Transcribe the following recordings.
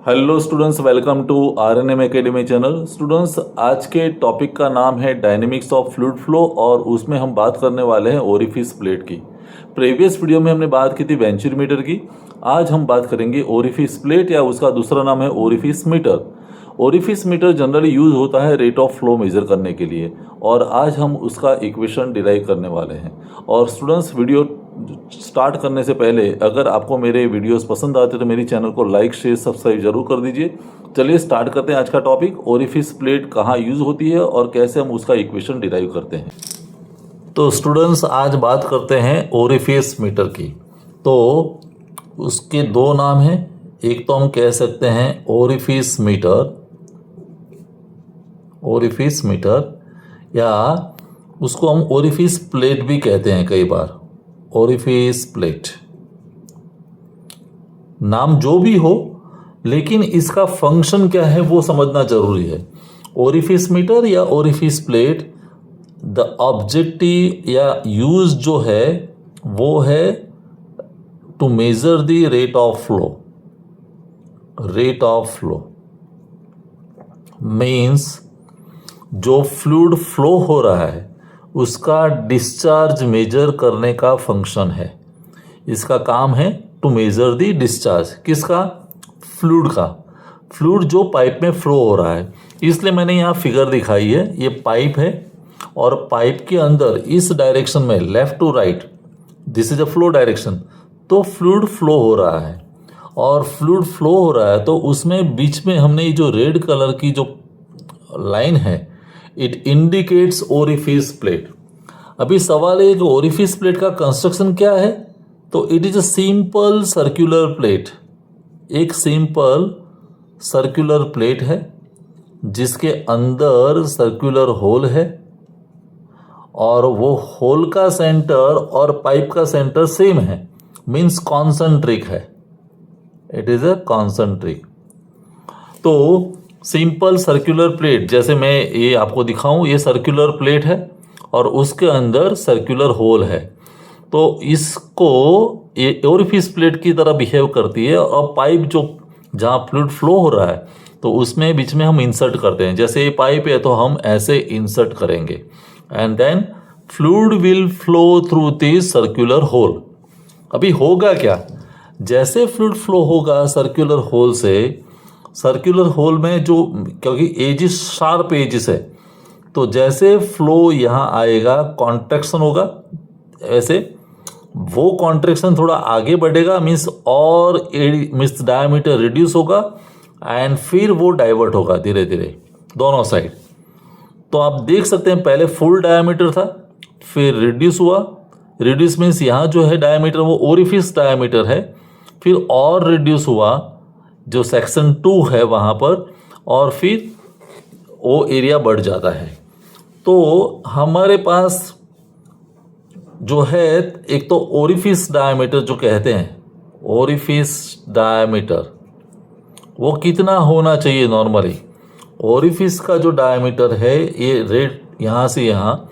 Hello students, welcome to RNM academy channel. Students, आज के topic का नाम है डायनेमिक्स ऑफ फ्लूइड फ्लो और उसमें हम बात करने वाले हैं ओरिफिस प्लेट की। प्रीवियस वीडियो में हमने बात की थी वेंचुरीमीटर की। आज हम बात करेंगे ओरिफिस प्लेट या उसका दूसरा नाम है orifice metre. Orifice meter generally use होता है रेट ऑफ फ्लो मेजर करने के लिए और आज हम उसका इक्वेशन डिराइव करने वाले हैं। और स्टूडेंट्स, वीडियो स्टार्ट करने से पहले अगर आपको मेरे वीडियोस पसंद आते तो मेरी चैनल को लाइक शेयर सब्सक्राइब जरूर कर दीजिए। चलिए स्टार्ट करते हैं आज का टॉपिक, ओरिफिस प्लेट कहाँ यूज होती है और कैसे हम उसका इक्वेशन डिराइव करते हैं। तो स्टूडेंट्स, आज बात करते हैं ओरिफिस मीटर की। तो उसके दो नाम हैं, एक तो हम कह सकते हैं ओरिफिस मीटर या उसको हम ओरिफिस प्लेट भी कहते हैं कई बार। ओरिफिस प्लेट नाम जो भी हो, लेकिन इसका फंक्शन क्या है वो समझना जरूरी है। ओरिफिस मीटर या ओरिफिस प्लेट, द ऑब्जेक्टिव या यूज जो है वो है to measure the rate of flow means जो फ्लूइड फ्लो हो रहा है उसका डिस्चार्ज मेजर करने का फंक्शन है। इसका काम है टू मेजर द डिस्चार्ज। किसका? फ्लूइड का। फ्लूइड जो पाइप में फ्लो हो रहा है। इसलिए मैंने यहाँ फिगर दिखाई है, ये पाइप है और पाइप के अंदर इस डायरेक्शन में left to right, this is a flow direction, तो फ्लूइड फ्लो हो रहा है। और फ्लूइड फ्लो हो रहा है तो उसमें बीच में हमने जो रेड कलर की जो लाइन है, इट इंडिकेट्स ओरिफिस प्लेट। अभी सवाल है कि ओरिफिस प्लेट का कंस्ट्रक्शन क्या है। तो it is a simple circular plate. एक सिंपल सर्कुलर प्लेट है जिसके अंदर सर्कुलर होल है और वो होल का सेंटर और पाइप का सेंटर सेम है, मीन्स कॉन्सेंट्रिक है। It is a concentric. तो सिंपल सर्कुलर प्लेट, जैसे मैं ये आपको दिखाऊं, ये सर्कुलर प्लेट है और उसके अंदर सर्कुलर होल है। तो इसको ये ओरिफिस प्लेट की तरह बिहेव करती है। और पाइप जो जहाँ फ्लूइड फ्लो हो रहा है तो उसमें बीच में हम इंसर्ट करते हैं। जैसे ये पाइप है तो हम ऐसे इंसर्ट करेंगे and then fluid will flow through this circular hole. अभी होगा क्या? जैसे फ्लूइड फ्लो होगा सर्कुलर होल से, सर्कुलर होल में जो, क्योंकि एजिस शार्प एजिस है, तो जैसे फ्लो यहाँ आएगा कॉन्ट्रैक्शन होगा, ऐसे वो कॉन्ट्रैक्शन थोड़ा आगे बढ़ेगा, मीन्स डायमीटर रिड्यूस होगा एंड फिर वो डाइवर्ट होगा धीरे धीरे दोनों साइड। तो आप देख सकते हैं पहले फुल डायमीटर था, फिर रिड्यूस हुआ। रिड्यूस मीन्स यहाँ जो है डायमीटर वो ओरिफिस डायमीटर है, फिर और रिड्यूस हुआ जो सेक्शन 2 है वहाँ पर, और फिर वो एरिया बढ़ जाता है। तो हमारे पास जो है एक तो ओरिफिस डायमीटर जो कहते हैं, ओरिफिस डायमीटर वो कितना होना चाहिए नॉर्मली। ओरिफिस का जो डायमीटर है, ये रेट यहाँ से यहाँ,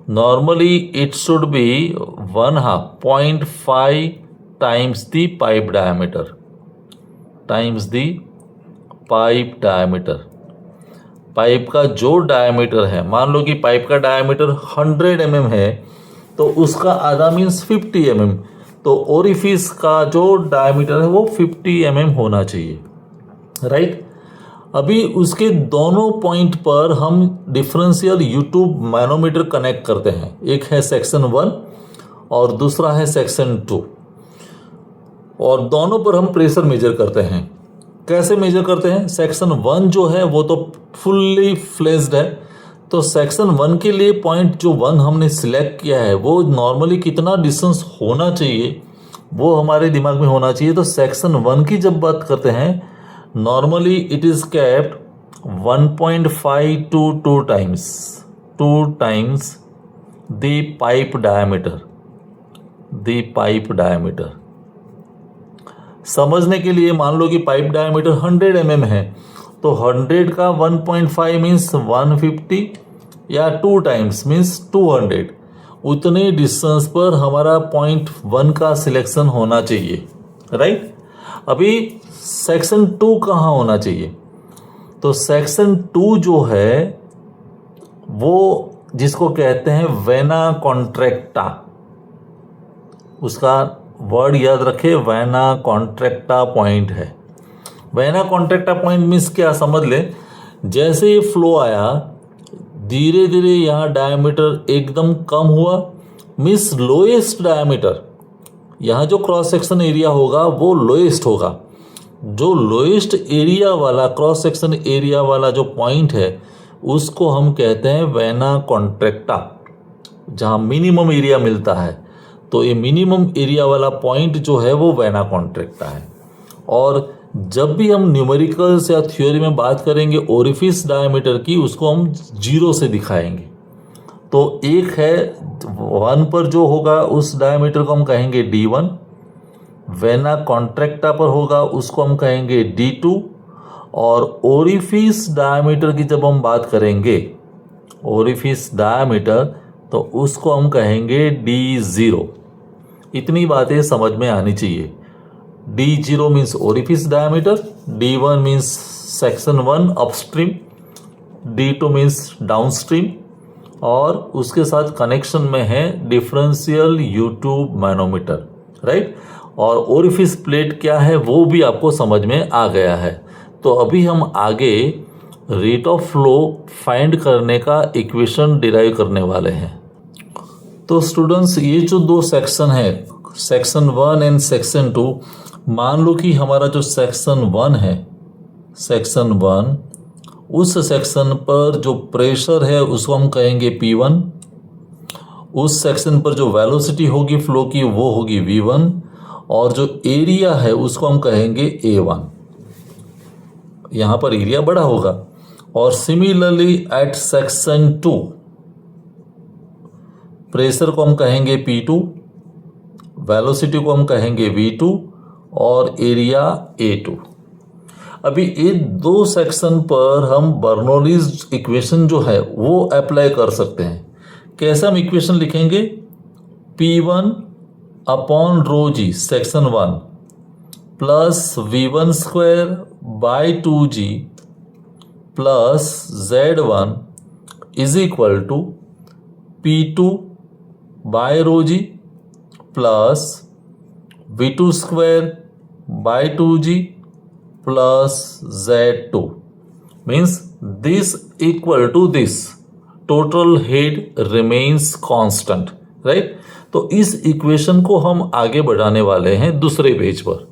normally it should be 0.5 times the pipe diameter, pipe का जो डायमीटर है, मान लो कि पाइप का डायमीटर 100 mm है तो उसका आधा मीन्स 50 mm। तो ओरिफिस का जो डायमीटर है वो 50 mm होना चाहिए, राइट। अभी उसके दोनों पॉइंट पर हम डिफरेंशियल यूट्यूब मैनोमीटर कनेक्ट करते हैं। एक है सेक्शन 1 और दूसरा है सेक्शन 2, और दोनों पर हम प्रेशर मेजर करते हैं। कैसे मेजर करते हैं? सेक्शन 1 जो है वो तो फुल्ली फ्लेज्ड है, तो सेक्शन 1 के लिए पॉइंट जो 1 हमने सिलेक्ट किया है वो नॉर्मली कितना डिस्टेंस होना चाहिए वो हमारे दिमाग में होना चाहिए। तो सेक्शन 1 की जब बात करते हैं, normally it is kept 1.5 to 2 times the pipe diameter. समझने के लिए मान लो कि पाइप डायमीटर 100 mm है, तो 100 का 1.5 मीन्स 150 या 2 टाइम्स मीन्स 200। उतने डिस्टेंस पर हमारा पॉइंट 1 का सिलेक्शन होना चाहिए, राइट। अभी सेक्शन 2 कहाँ होना चाहिए? तो सेक्शन 2 जो है वो जिसको कहते हैं वेना कॉन्ट्रैक्टा, उसका वर्ड याद रखे, वेना कॉन्ट्रैक्टा पॉइंट है। वेना कॉन्ट्रैक्टा पॉइंट मीन्स क्या, समझ ले, जैसे ये फ्लो आया धीरे धीरे यहाँ डायमीटर एकदम कम हुआ, मीन्स लोएस्ट डायमीटर, यहाँ जो क्रॉस सेक्शन एरिया होगा वो लोएस्ट होगा। जो लोएस्ट एरिया वाला, क्रॉस सेक्शन एरिया वाला जो पॉइंट है उसको हम कहते हैं वेना कॉन्ट्रैक्टा, जहाँ मिनिमम एरिया मिलता है। तो ये मिनिमम एरिया वाला पॉइंट जो है वो वेना कॉन्ट्रैक्टा है। और जब भी हम न्यूमेरिकल्स या थ्योरी में बात करेंगे ओरिफिस डायमीटर की, उसको हम 0 से दिखाएंगे। तो एक है 1 पर जो होगा उस डायमीटर को हम कहेंगे D1, वेना कॉन्ट्रैक्टा पर होगा उसको हम कहेंगे D2, और ओरिफिस डायमीटर की जब हम बात करेंगे, ओरिफिस डायमीटर, तो उसको हम कहेंगे D0। इतनी बातें समझ में आनी चाहिए। D0 means orifice diameter, D1 means section 1 upstream, D2 means downstream, और उसके साथ कनेक्शन में है डिफरेंशियल यूट्यूब मैनोमीटर, राइट। और ओरिफिस प्लेट क्या है वो भी आपको समझ में आ गया है। तो अभी हम आगे रेट ऑफ फ्लो फाइंड करने का इक्वेशन डिराइव करने वाले हैं। तो स्टूडेंट्स, ये जो 2 सेक्शन है, सेक्शन 1 एंड सेक्शन 2, मान लो कि हमारा जो सेक्शन 1 है, सेक्शन 1, उस सेक्शन पर जो प्रेशर है उसको हम कहेंगे P1, उस सेक्शन पर जो वेलोसिटी होगी फ्लो की वो होगी V1, और जो एरिया है उसको हम कहेंगे A1। यहाँ पर एरिया बड़ा होगा। और सिमिलरली एट सेक्शन 2, प्रेशर को हम कहेंगे P2, वेलोसिटी को हम कहेंगे V2, और एरिया A2। अभी ये 2 सेक्शन पर हम बर्नौलीज इक्वेशन जो है वो अप्लाई कर सकते हैं। कैसा हम इक्वेशन लिखेंगे? P1 upon rho g section 1 plus V1 square by 2G plus Z1 is equal to P2 by rho g plus V2 square by 2G plus Z2 means this equal to this, total head remains constant, right. तो इस equation को हम आगे बढ़ाने वाले हैं दूसरे page पर।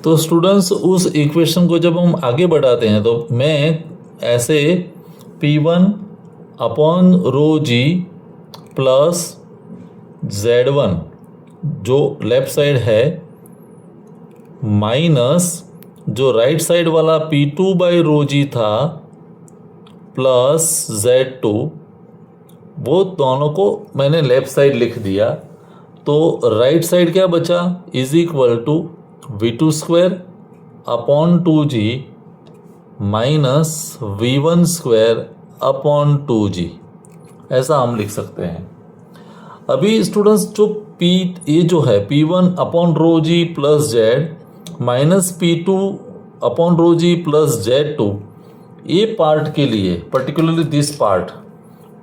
तो स्टूडेंट्स, उस इक्वेशन को जब हम आगे बढ़ाते हैं तो मैं ऐसे P1 upon rho g plus Z1 जो लेफ्ट साइड है माइनस जो राइट साइड वाला P2 बाई रो जी था प्लस Z2, वो दोनों को मैंने लेफ्ट साइड लिख दिया। तो राइट साइड क्या बचा? Is equal to V2 square upon 2G minus V1 square upon 2G, ऐसा हम लिख सकते हैं। अभी स्टूडेंट्स, जो ये जो है P1 upon rho g plus Z minus P2 upon rho g plus Z2, ये पार्ट के लिए पर्टिकुलरली दिस पार्ट,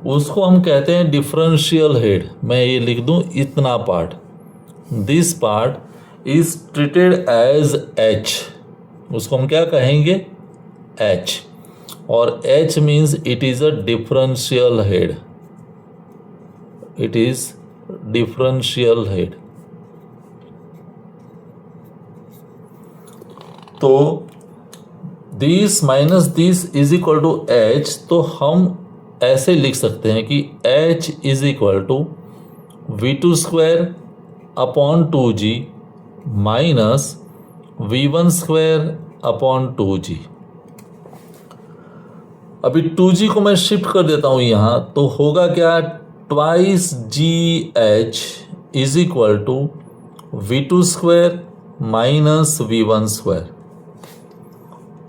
उसको हम कहते हैं डिफरेंशियल हेड। मैं ये लिख दूं इतना part, this part is treated as H, उसको हम क्या कहेंगे? H, और H means it is a differential head, it is differential head. तो this minus this is equal to H, तो हम ऐसे लिख सकते हैं कि H is equal to V2 square upon 2G minus V1 square upon 2G। अभी 2G को मैं शिफ्ट कर देता हूं यहां, तो होगा क्या? Twice GH is equal to V2 square minus V1 square.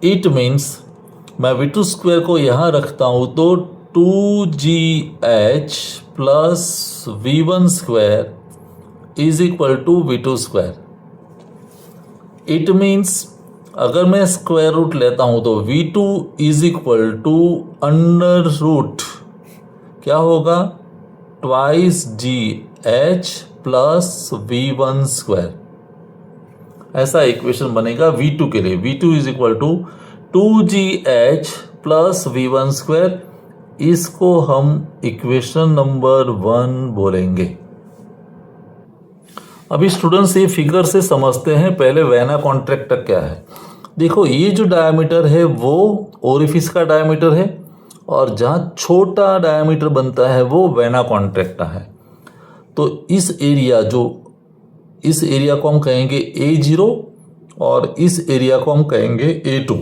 It means मैं V2 स्क्वायर को यहां रखता हूं तो 2GH plus V1 square is equal to V2 square. It means अगर मैं स्क्वायर रूट लेता हूं तो V2 is equal to under root क्या होगा, twice GH plus V1 square. ऐसा इक्वेशन बनेगा V2 के लिए। V2 is equal to 2GH plus V1 square. इसको हम इक्वेशन नंबर 1 बोलेंगे। अभी स्टूडेंट्स ये फिगर से समझते हैं पहले वेना कॉन्ट्रैक्टा क्या है। देखो ये जो डायमीटर है वो ओरिफिस का डायमीटर है और जहां छोटा डायमीटर बनता है वो वेना कॉन्ट्रैक्टा है। तो इस एरिया को हम कहेंगे A0 और इस एरिया को हम कहेंगे A2।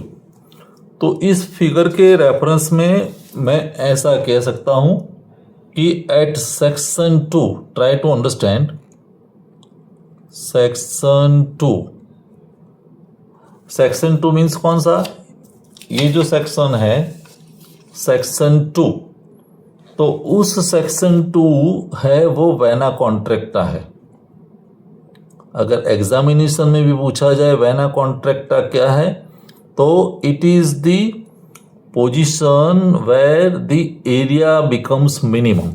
तो इस फिगर के रेफरेंस में मैं ऐसा कह सकता हूं कि at section 2 try to understand section 2 means कौन सा, ये जो सेक्शन है सेक्शन 2, तो उस सेक्शन 2 है वो वेना कॉन्ट्रैक्टा है। अगर एग्जामिनेशन में भी पूछा जाए वेना कॉन्ट्रैक्टा क्या है तो it is the position where the area becomes minimum.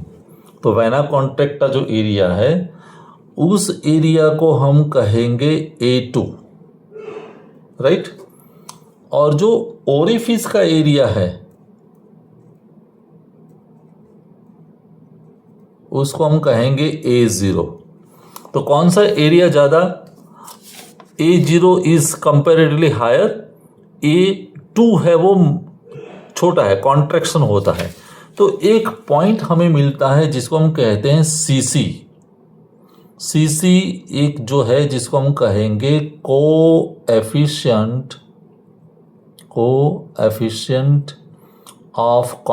तो वेना कॉन्ट्रैक्टा जो एरिया है उस एरिया को हम कहेंगे A2, राइट। और जो ओरिफिस का एरिया है उसको हम कहेंगे A0। तो कौन सा एरिया ज्यादा, A0 is comparatively higher, A2 है वो छोटा है, कॉन्ट्रैक्शन होता है। तो एक पॉइंट हमें मिलता है जिसको हम कहते हैं CC एक जो है जिसको हम कहेंगे कोएफिशिएंट ऑफ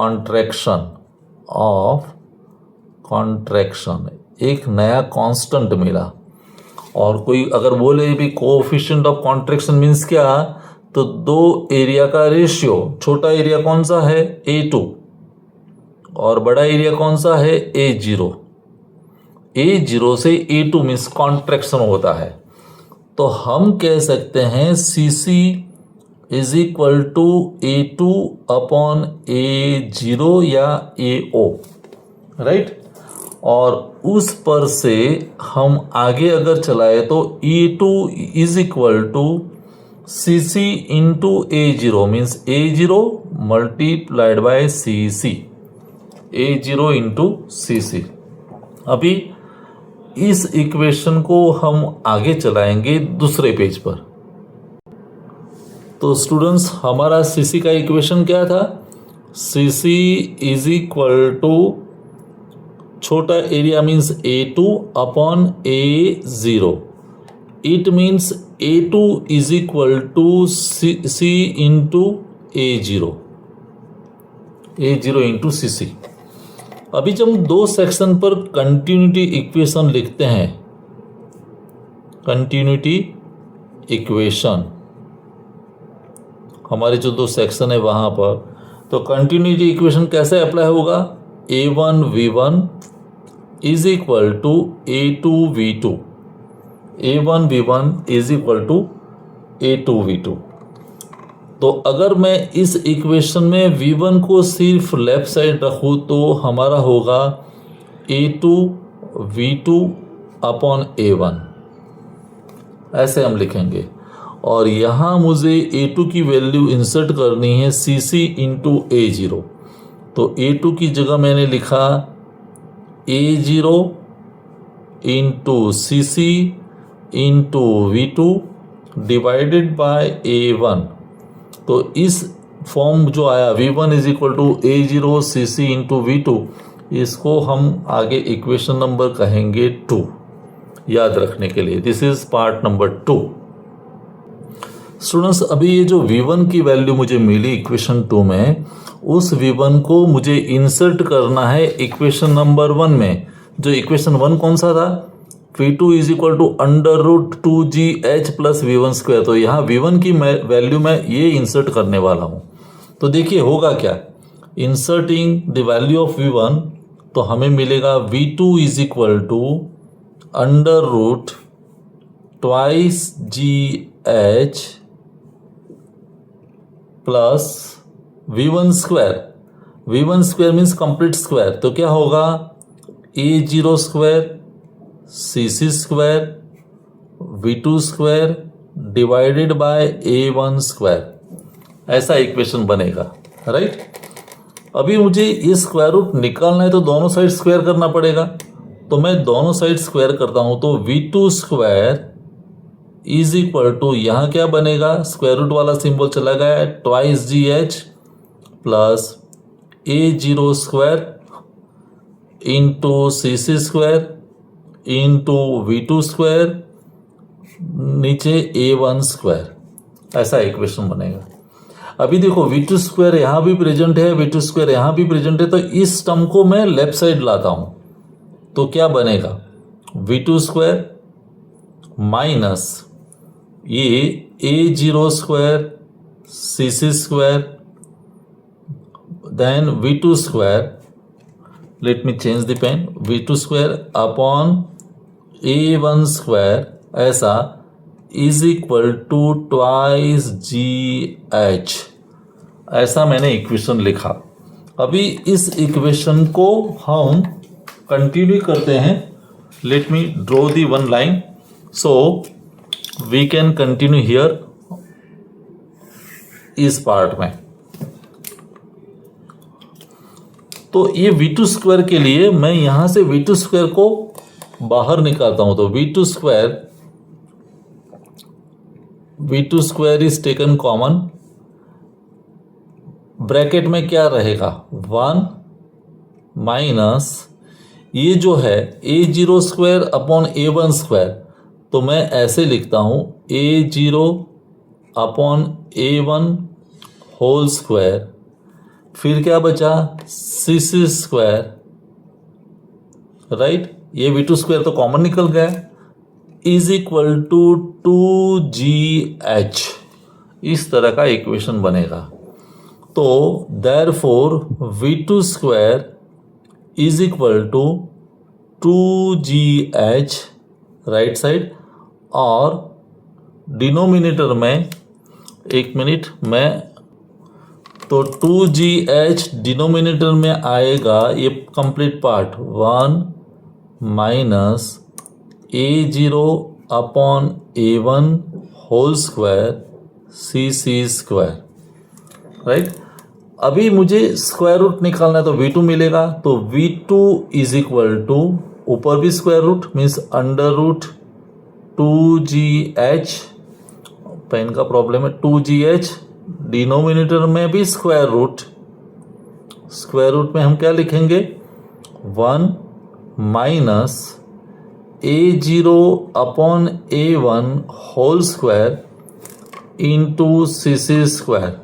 कॉन्ट्रैक्शन, एक नया कांस्टेंट मिला। और कोई अगर बोले भी कोएफिशिएंट ऑफ कॉन्ट्रैक्शन मीन्स क्या, तो दो एरिया का रेशियो, छोटा एरिया कौन सा है A2 और बड़ा एरिया कौन सा है A0। A0 से A2 मीन्स कॉन्ट्रैक्शन होता है। तो हम कह सकते हैं CC is equal to A2 upon A0 या AO, राइट। और उस पर से हम आगे अगर चलाए तो E2 is equal to CC into A0 means A0 multiplied by CC, A0 into CC। अभी इस इक्वेशन को हम आगे चलाएंगे दूसरे पेज पर। तो स्टूडेंट्स हमारा CC का इक्वेशन क्या था, CC इज इक्वल टू छोटा area means A2 upon A0। It means A2 is equal to C into A0 into CC। अभी जब हम दो सेक्शन पर कंटिन्यूटी इक्वेशन लिखते हैं, कंटिन्यूटी इक्वेशन हमारे जो दो सेक्शन है वहां पर, तो कंटिन्यूटी इक्वेशन कैसे अप्लाई होगा, A1 V1 is equal to A2 V2, A1 V1 is equal to A2 V2। तो अगर मैं इस इक्वेशन में V1 को सिर्फ लेफ्ट साइड रखूँ तो हमारा होगा A2 V2 अपॉन A1, ऐसे हम लिखेंगे। और यहाँ मुझे A2 की वैल्यू इंसर्ट करनी है CC इंटू A0। तो A2 की जगह मैंने लिखा A0 into CC into V2 divided by A1। तो इस फॉर्म जो आया V1 is equal to A0 CC into V2, इसको हम आगे इक्वेशन नंबर कहेंगे 2, याद रखने के लिए। This is part number 2। Students अभी ये जो V1 की वैल्यू मुझे मिली इक्वेशन 2 में, उस V1 को मुझे इंसर्ट करना है इक्वेशन नंबर 1 में। जो इक्वेशन 1 कौन सा था, V2 is equal to under root 2GH plus V1 square. तो यहाँ V1 की वैल्यू मैं ये इंसर्ट करने वाला हूँ। तो देखिए होगा क्या, inserting the value of V1, तो हमें मिलेगा V2 is equal to under root twice H plus V1 square, V1 square means complete square, तो क्या होगा A0 square CC square V2 square divided by A1 square, ऐसा equation बनेगा, right. अभी मुझे ये स्क्वायर रूट निकालना है तो दोनों साइड स्क्वायर करना पड़ेगा, तो मैं दोनों साइड स्क्वायर करता हूं, तो V2 square is equal to, यहां क्या बनेगा, स्क्वायर रूट वाला सिंबल चला गया, twice GH plus A0 square into CC square into V2 square नीचे A1 स्क्वायर, ऐसा इक्वेशन बनेगा। अभी देखो V2 स्क्वायर यहां भी प्रेजेंट है, V2 स्क्वायर यहां भी प्रेजेंट है, तो इस टर्म को मैं लेफ्ट साइड लाता हूं, तो क्या बनेगा V2 स्क्वायर माइनस ये A0 square CC square then V2 square, let me change the pen, V2 square upon A1 square, ऐसा is equal to twice GH, ऐसा मैंने इक्वेशन लिखा। अभी इस इक्वेशन को हम कंटिन्यू करते हैं, let me draw the one line so we can continue here इस पार्ट में। तो ये V2 स्क्वायर के लिए मैं यहां से V2 स्क्वायर को बाहर निकालता हूं, तो V2 square is taken common, bracket में क्या रहेगा 1 माइनस ये जो है A0 square upon A1 square, तो मैं ऐसे लिखता हूं A0 upon A1 whole square, फिर क्या बचा CC स्क्वायर, राइट, ये V2 स्क्वायर तो कॉमन निकल गया, इज इक्वल टू 2GH, इस तरह का इक्वेशन बनेगा। तो therefore V2 square is equal to 2GH right side, और डिनोमिनेटर में, एक मिनट में, तो 2GH डिनोमिनेटर में आएगा ये complete part 1 minus A0 upon A1 whole square CC square, right. अभी मुझे स्क्वायर रूट निकालना है, तो V2 मिलेगा, तो V2 इज इक्वल टू, ऊपर भी square root means under root 2GH, pen का प्रॉब्लम है, 2GH, डिनोमिनेटर में भी स्क्वायर रूट, स्क्वायर रूट में हम क्या लिखेंगे 1 minus A0 upon A1 whole square into CC square,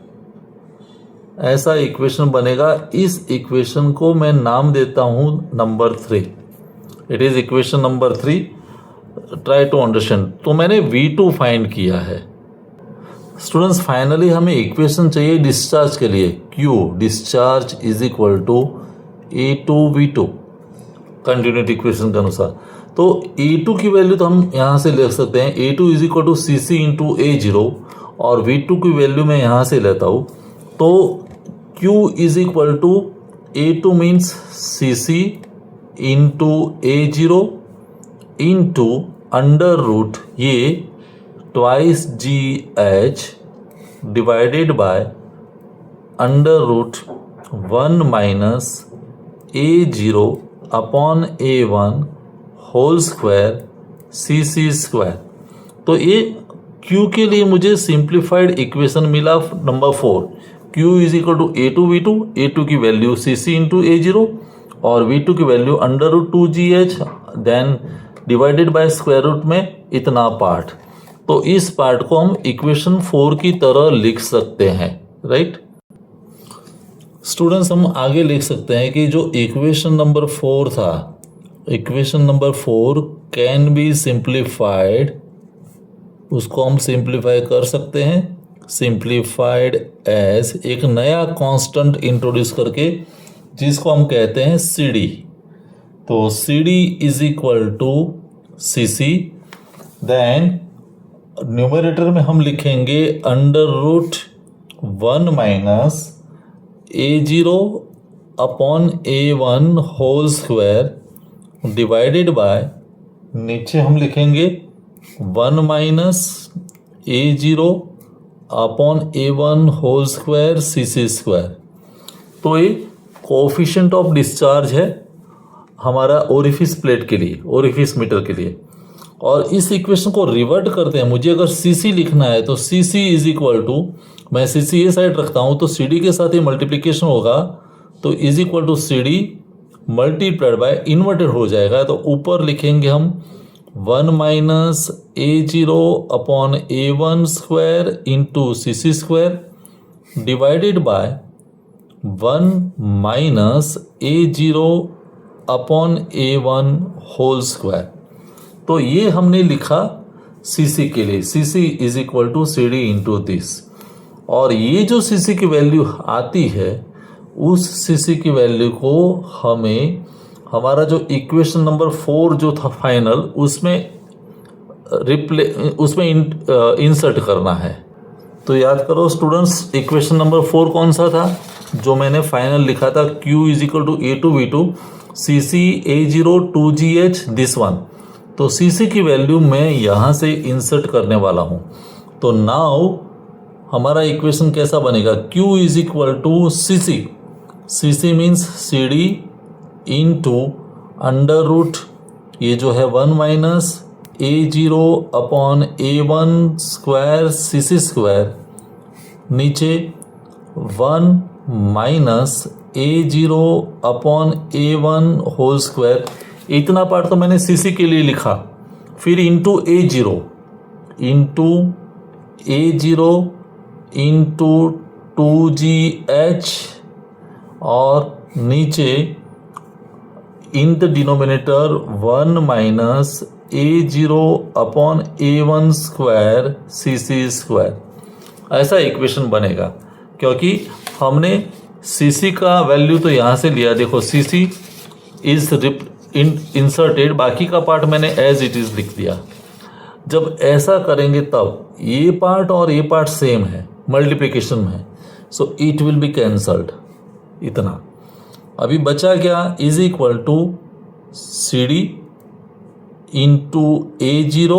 ऐसा इक्वेशन बनेगा। इस इक्वेशन को मैं नाम देता हूं number 3, it is equation number 3, try to understand. तो मैंने V2 फाइंड किया है स्टूडेंट्स। फाइनली हमें इक्वेशन चाहिए डिस्चार्ज के लिए, Q discharge is equal to A2V2 continuity equation के अनुसार। तो A2 की वैल्यू तो हम यहाँ से ले सकते हैं, A2 is equal to CC into A0, और V2 की वैल्यू मैं यहाँ से लेता हूँ, तो Q is equal to A2 means CC into A0 into under root ये twice GH divided by under root 1 minus A0 upon A1 whole square CC square. तो ये Q के लिए मुझे सिंप्लीफाइड इक्वेशन मिला number 4, Q is equal to A2V2, A2 की value CC into A0 और V2 की value under root 2GH then divided by square root में इतना पार्ट। तो इस पार्ट को हम इक्वेशन 4 की तरह लिख सकते हैं, राइट स्टूडेंट्स। हम आगे लिख सकते हैं कि जो इक्वेशन नंबर 4 था, equation number 4 can be simplified, उसको हम सिंप्लीफाई कर सकते हैं, सिंप्लीफाइड एज एक नया कांस्टेंट इंट्रोड्यूस करके जिसको हम कहते हैं CD। तो CD is equal to CC, then numerator में हम लिखेंगे under root 1 minus A0 upon A1 whole square divided by, नीचे हम लिखेंगे 1 minus A0 upon A1 whole square CC square. तो ये कोफिशिएंट ऑफ डिस्चार्ज है हमारा ओरिफिस प्लेट के लिए, ओरिफिस मीटर के लिए। और इस इक्वेशन को रिवर्ट करते हैं, मुझे अगर CC लिखना है तो CC इज इक्वल टू, मैं CC ये साइड रखता हूँ तो CD के साथ ही मल्टीप्लिकेशन होगा, तो is equal to CD multiplied by inverted हो जाएगा, तो ऊपर लिखेंगे हम 1 minus A0 upon A1 square into CC square divided by 1 minus A0 upon A1 whole square. तो ये हमने लिखा CC के लिए, CC is equal to CD into this. और ये जो CC की वैल्यू आती है, उस CC की वैल्यू को हमें हमारा जो इक्वेशन नंबर 4 जो था फाइनल, उसमें इंसर्ट करना है। तो याद करो स्टूडेंट्स, इक्वेशन नंबर 4 कौन सा था जो मैंने फाइनल लिखा था, Q is equal to A2V2 CC A0 2GH this one. तो CC की वैल्यू मैं यहाँ से इंसर्ट करने वाला हूँ। तो नाउ हमारा इक्वेशन कैसा बनेगा, Q is equal to CC means CD into under root, ये जो है 1 minus A0 upon A1 square CC square, नीचे 1 minus A0 upon A1 whole square. इतना पार्ट तो मैंने CC के लिए लिखा, फिर इंटू A0 इंटू 2GH, और नीचे in the denominator 1 minus A0 upon A1 square CC square. ऐसा इक्वेशन बनेगा, क्योंकि हमने CC का वैल्यू तो यहाँ से लिया, देखो CC इज इंसर्टेड, बाकी का पार्ट मैंने एज इट इज लिख दिया। जब ऐसा करेंगे तब ये पार्ट और ये पार्ट सेम है, मल्टीप्लिकेशन में है, so it will be cancelled. इतना अभी बचा क्या, is equal to CD into A0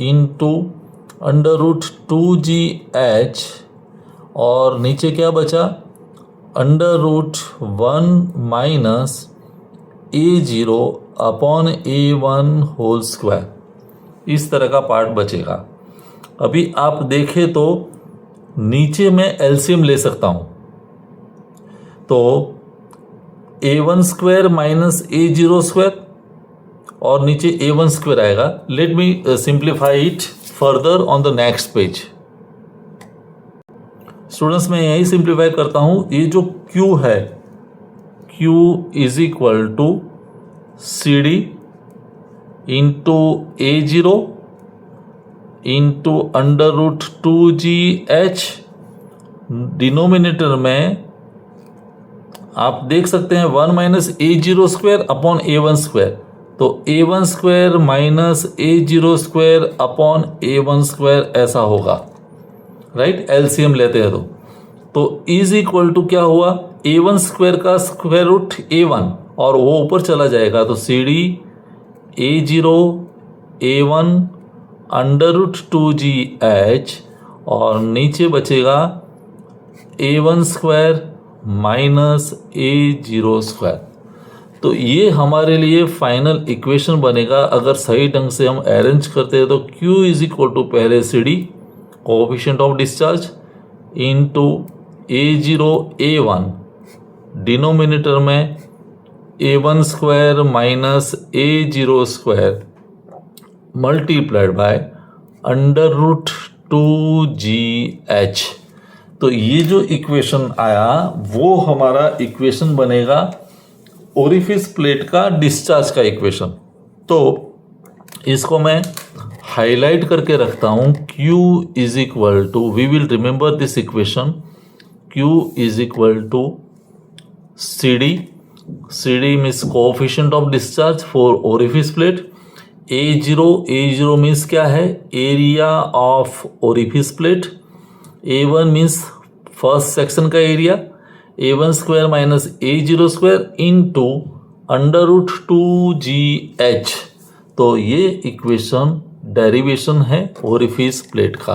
into under root 2GH, और नीचे क्या बचा, under root 1 minus A0 upon A1 whole square. इस तरह का पार्ट बचेगा। अभी आप देखें तो नीचे मैं एलसीएम ले सकता हूँ, तो A1 square minus A0 square और नीचे A1 स्क्वायर आएगा। Let me simplify it further on the next page. Students, मैं यही सिंप्लीफाई करता हूं। ये जो Q है, Q is equal to CD into A0 into under root 2GH। Denominator में आप देख सकते हैं 1 minus A0 square upon A1 square, तो A1 square minus A0 square upon A1 square ऐसा होगा, राइट। एलसीएम लेते हैं तो इज इक्वल टू क्या हुआ, A1 स्क्वायर का स्क्वायर रूट A1, और वो ऊपर चला जाएगा, तो CD A0 A1 under root 2GH, और नीचे बचेगा A1 square minus A0 square. तो ये हमारे लिए फाइनल इक्वेशन बनेगा। अगर सही ढंग से हम अरेंज करते हैं तो Q इज इक्वल टू पहले CD coefficient of discharge into A0 A1, denominator में A1 square minus A0 square multiplied by under root 2GH। तो ये जो इक्वेशन आया वो हमारा इक्वेशन बनेगा ओरिफिस प्लेट का डिस्चार्ज का इक्वेशन। तो इसको मैं हाईलाइट करके रखता हूं, Q is equal to, we will remember this equation, Q is equal to CD means coefficient of discharge for orifice plate, A0 means क्या है, area of orifice plate. A1 means first section का area, A1 square minus A0 square into √2GH। तो ये equation derivation है orifice plate का।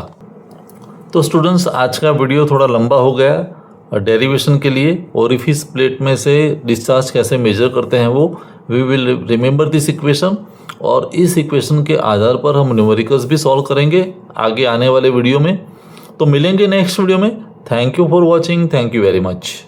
तो students, आज का वीडियो थोड़ा लंबा हो गया। डेरिवेशन के लिए ओरिफिस प्लेट में से डिस्चार्ज कैसे मेजर करते हैं वो we will remember this equation, और इस इक्वेशन के आधार पर हम न्यूमेरिकल्स भी सॉल्व करेंगे आगे आने वाले वीडियो में। तो मिलेंगे नेक्स्ट वीडियो में। Thank you for watching, thank you very much.